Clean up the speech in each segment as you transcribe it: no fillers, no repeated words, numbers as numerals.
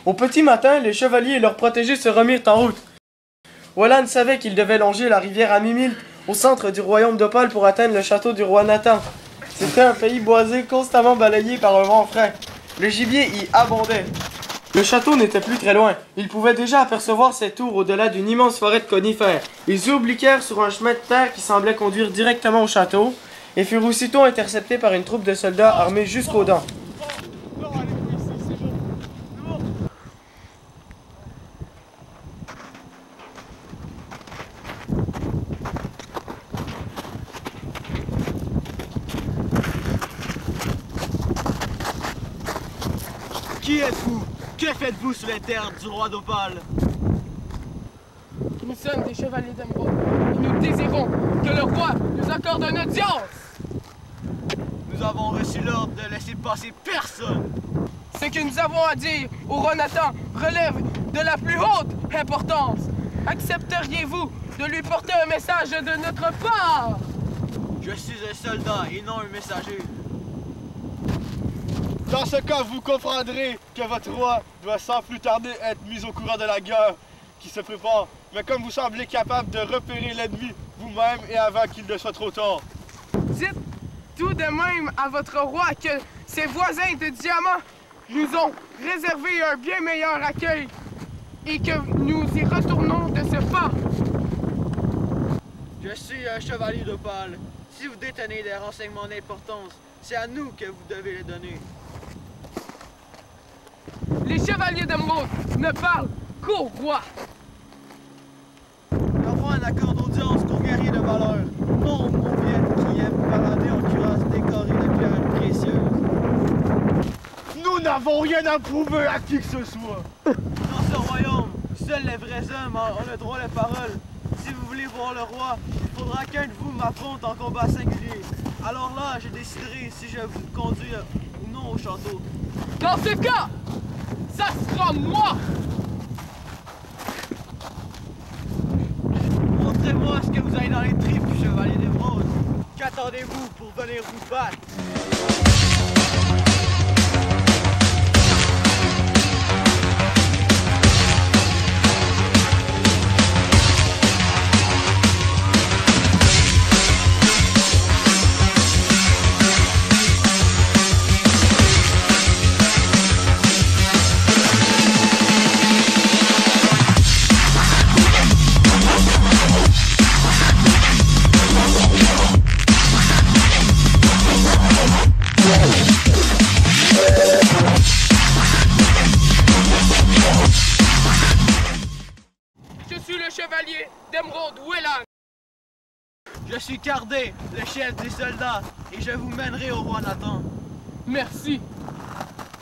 Au petit matin, les chevaliers et leurs protégés se remirent en route. Wellan savait qu'il devait longer la rivière Amimil au centre du royaume d'Opale pour atteindre le château du roi Nathan. C'était un pays boisé constamment balayé par un vent frais. Le gibier y abondait. Le château n'était plus très loin. Ils pouvaient déjà apercevoir ses tours au-delà d'une immense forêt de conifères. Ils y obliquèrent sur un chemin de terre qui semblait conduire directement au château et furent aussitôt interceptés par une troupe de soldats armés jusqu'aux dents. Qui êtes-vous? Que faites-vous sur les terres du roi d'Opale? Nous sommes des chevaliers d'émeraude et nous désirons que le roi nous accorde une audience. Nous avons reçu l'ordre de laisser passer personne. Ce que nous avons à dire au roi Nathan relève de la plus haute importance. Accepteriez-vous de lui porter un message de notre part? Je suis un soldat et non un messager. Dans ce cas, vous comprendrez que votre roi doit sans plus tarder être mis au courant de la guerre qui se prépare. Mais comme vous semblez capable de repérer l'ennemi vous-même et avant qu'il ne soit trop tard. Dites tout de même à votre roi que ses voisins de Diamant nous ont réservé un bien meilleur accueil et que nous y retournons de ce pas. Je suis un chevalier d'Opale. Si vous détenez des renseignements d'importance, c'est à nous que vous devez les donner. Les chevaliers d'émeraude ne parlent qu'au roi. Le roi n'accorde audience qu'aux guerriers de valeur, non aux mauviettes qui aiment parader en cuirasse décorée de pierres précieuses. Nous n'avons rien à prouver à qui que ce soit. Dans ce royaume, seuls les vrais hommes ont le droit de parole. Si vous voulez voir le roi, il faudra qu'un de vous m'affronte en combat singulier. Alors là, je déciderai si je vous conduis ou non au château. Dans ce cas, ça sera moi! Montrez-moi ce que vous avez dans les tripes, chevalier d'émeraude. Qu'attendez-vous pour venir vous battre? Je suis le chevalier d'émeraude Wellan. Je suis Cardé, le chef des soldats, et je vous mènerai au roi Nathan. Merci.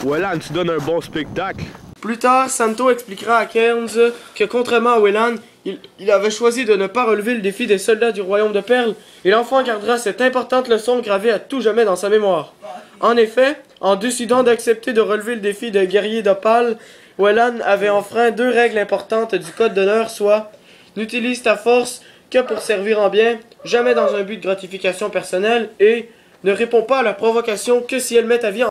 Wellan, tu donnes un bon spectacle. Plus tard, Santo expliquera à Cairns que contrairement à Wellan, il avait choisi de ne pas relever le défi des soldats du royaume de Perles, et l'enfant gardera cette importante leçon gravée à tout jamais dans sa mémoire. En effet, en décidant d'accepter de relever le défi de guerrier d'Opale, Wellan avait enfreint deux règles importantes du code d'honneur, soit « N'utilise ta force que pour servir en bien, jamais dans un but de gratification personnelle » et « Ne réponds pas à la provocation que si elle met ta vie en